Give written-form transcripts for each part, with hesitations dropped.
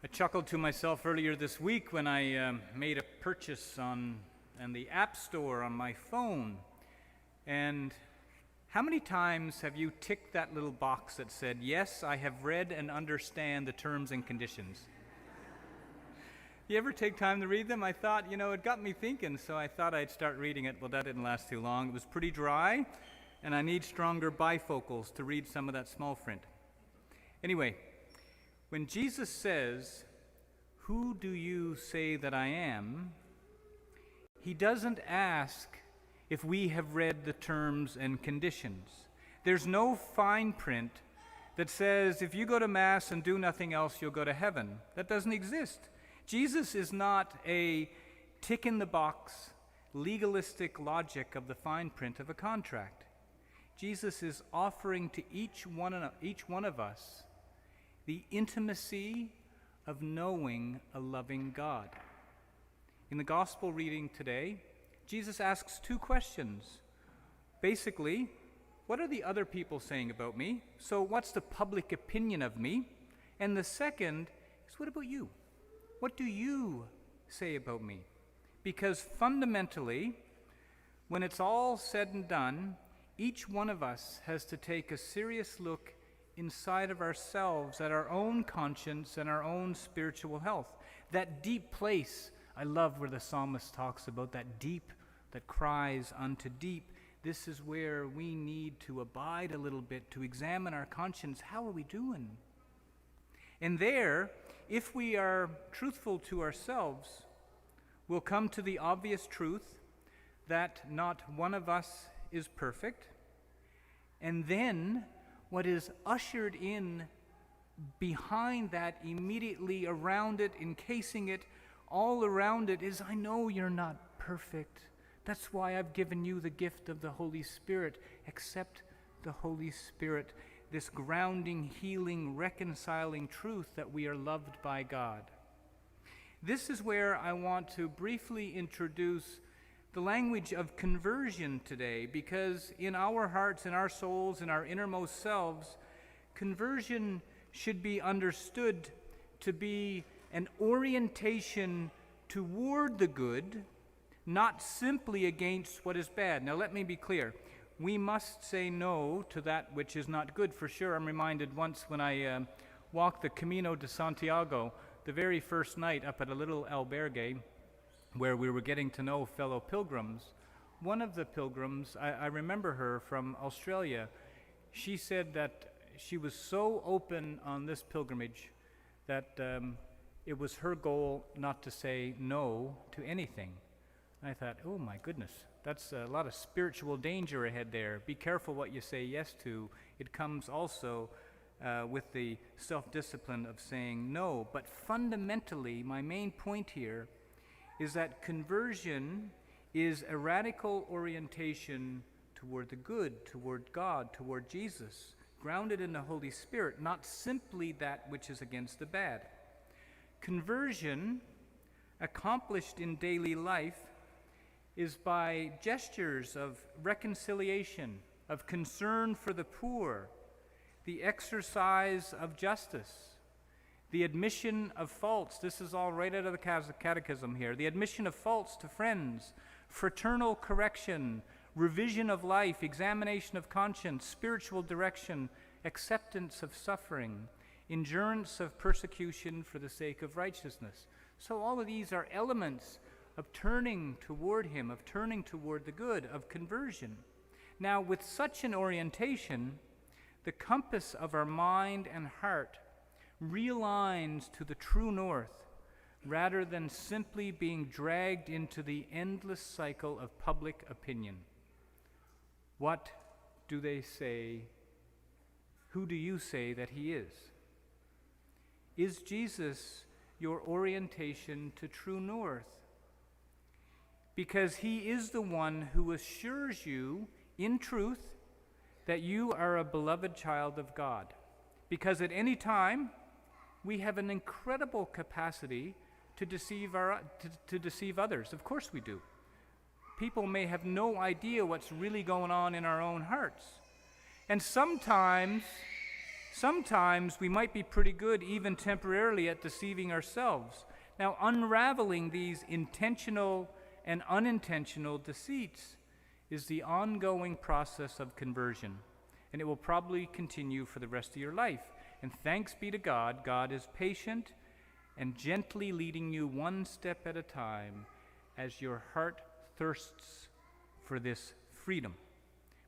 I chuckled to myself earlier this week when I made a purchase on the App Store on my phone. And how many times have you ticked that little box that said, "Yes, I have read and understand the terms and conditions"? You ever take time to read them? I thought, it got me thinking, so I thought I'd start reading it. Well, that didn't last too long. It was pretty dry, and I need stronger bifocals to read some of that small print. Anyway, when Jesus says, "Who do you say that I am?" he doesn't ask if we have read the terms and conditions. There's no fine print that says if you go to Mass and do nothing else, you'll go to heaven. That doesn't exist. Jesus is not a tick-in-the-box, legalistic logic of the fine print of a contract. Jesus is offering to each one of us the intimacy of knowing a loving God. In the gospel reading today, Jesus asks two questions. Basically, what are the other people saying about me? So what's the public opinion of me? And the second is, what about you? What do you say about me? Because fundamentally, when it's all said and done, each one of us has to take a serious look inside of ourselves at our own conscience and our own spiritual health. That deep place, I love where the psalmist talks about that deep that cries unto deep. This is where we need to abide a little bit, to examine our conscience. How are we doing? And there, if we are truthful to ourselves, we'll come to the obvious truth that not one of us is perfect. And then what is ushered in behind that, immediately around it, encasing it, all around it, is, I know you're not perfect. That's why I've given you the gift of the Holy Spirit. Accept the Holy Spirit, this grounding, healing, reconciling truth that we are loved by God. This is where I want to briefly introduce the language of conversion today, because in our hearts, in our souls, in our innermost selves, conversion should be understood to be an orientation toward the good, not simply against what is bad. Now let me be clear. We must say no to that which is not good, for sure. I'm reminded once when I walked the Camino de Santiago, the very first night up at a little albergue, where we were getting to know fellow pilgrims. One of the pilgrims, I remember her from Australia, she said that she was so open on this pilgrimage that it was her goal not to say no to anything. And I thought, oh my goodness, that's a lot of spiritual danger ahead there. Be careful what you say yes to. It comes also with the self-discipline of saying no. But fundamentally, my main point here is that conversion is a radical orientation toward the good, toward God, toward Jesus, grounded in the Holy Spirit, not simply that which is against the bad. Conversion, accomplished in daily life, is by gestures of reconciliation, of concern for the poor, the exercise of justice, the admission of faults. This is all right out of the catechism here. The admission of faults to friends, fraternal correction, revision of life, examination of conscience, spiritual direction, acceptance of suffering, endurance of persecution for the sake of righteousness. So all of these are elements of turning toward Him, of turning toward the good, of conversion. Now, with such an orientation, the compass of our mind and heart realigns to the true north, rather than simply being dragged into the endless cycle of public opinion. What do they say? Who do you say that He is? Is Jesus your orientation to true north? Because He is the one who assures you in truth that you are a beloved child of God. Because at any time, we have an incredible capacity to deceive others. Of course we do. People may have no idea what's really going on in our own hearts. And sometimes Sometimes we might be pretty good, even temporarily, at deceiving ourselves. Now, unraveling these intentional and unintentional deceits is the ongoing process of conversion, and it will probably continue for the rest of your life. And thanks be to God, God is patient and gently leading you one step at a time as your heart thirsts for this freedom,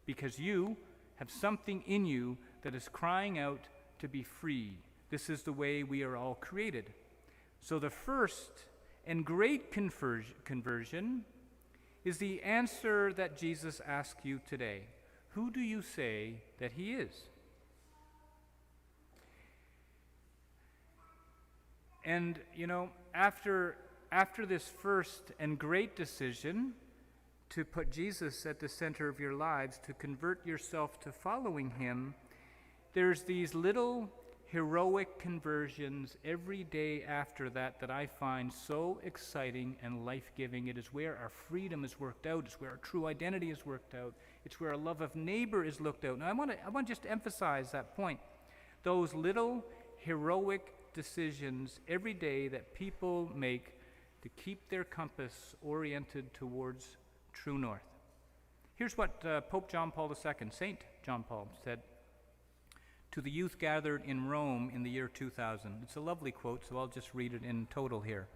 because you have something in you that is crying out to be free. This is the way we are all created. So the first and great conversion is the answer that Jesus asks you today. Who do you say that he is? And, after this first and great decision to put Jesus at the center of your lives, to convert yourself to following him, there's these little heroic conversions every day after that I find so exciting and life-giving. It is where our freedom is worked out. It's where our true identity is worked out. It's where our love of neighbor is looked out. Now, I want just to emphasize that point. Those little heroic decisions every day that people make to keep their compass oriented towards true north. Here's what Pope John Paul II, Saint John Paul, said to the youth gathered in Rome in the year 2000. It's a lovely quote, so I'll just read it in total here.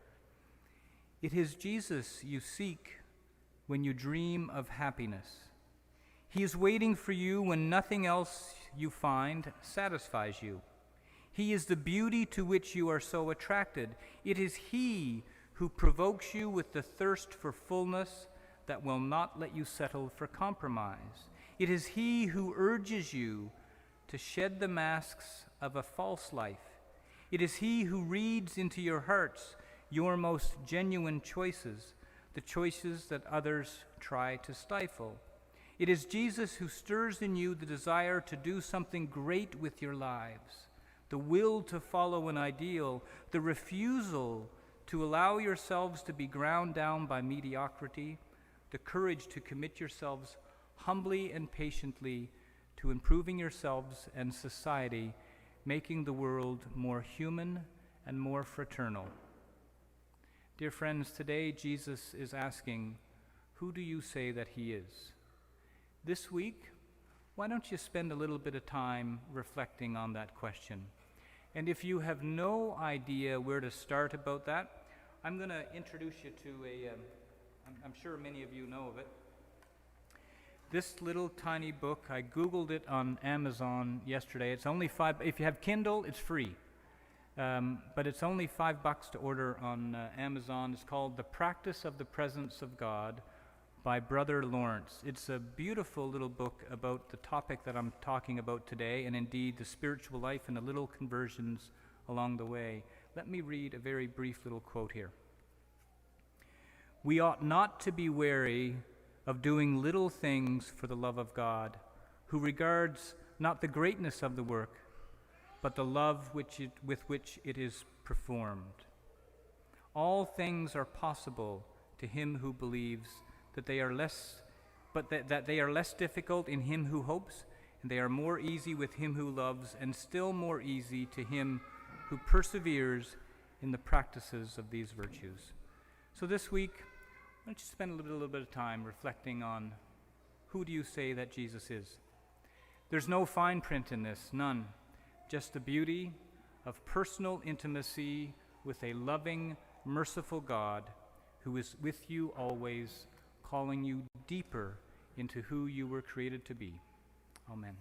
"It is Jesus you seek when you dream of happiness. He is waiting for you when nothing else you find satisfies you. He is the beauty to which you are so attracted. It is he who provokes you with the thirst for fullness that will not let you settle for compromise. It is he who urges you to shed the masks of a false life. It is he who reads into your hearts your most genuine choices, the choices that others try to stifle. It is Jesus who stirs in you the desire to do something great with your lives, the will to follow an ideal, the refusal to allow yourselves to be ground down by mediocrity, the courage to commit yourselves humbly and patiently to improving yourselves and society, making the world more human and more fraternal." Dear friends, today Jesus is asking, who do you say that he is? This week, why don't you spend a little bit of time reflecting on that question? And if you have no idea where to start about that, I'm going to introduce you to I'm sure many of you know of it. This little tiny book, I Googled it on Amazon yesterday. It's only if you have Kindle, it's free. But it's only $5 to order on Amazon. It's called The Practice of the Presence of God by Brother Lawrence. It's a beautiful little book about the topic that I'm talking about today, and indeed the spiritual life and the little conversions along the way. Let me read a very brief little quote here. "We ought not to be wary of doing little things for the love of God, who regards not the greatness of the work, but the love with which it is performed. All things are possible to him who believes that they are less difficult in him who hopes, and they are more easy with him who loves, and still more easy to him who perseveres in the practices of these virtues." So this week, why don't you spend a little bit of time reflecting on who do you say that Jesus is? There's no fine print in this, none. Just the beauty of personal intimacy with a loving, merciful God who is with you always, calling you deeper into who you were created to be. Amen.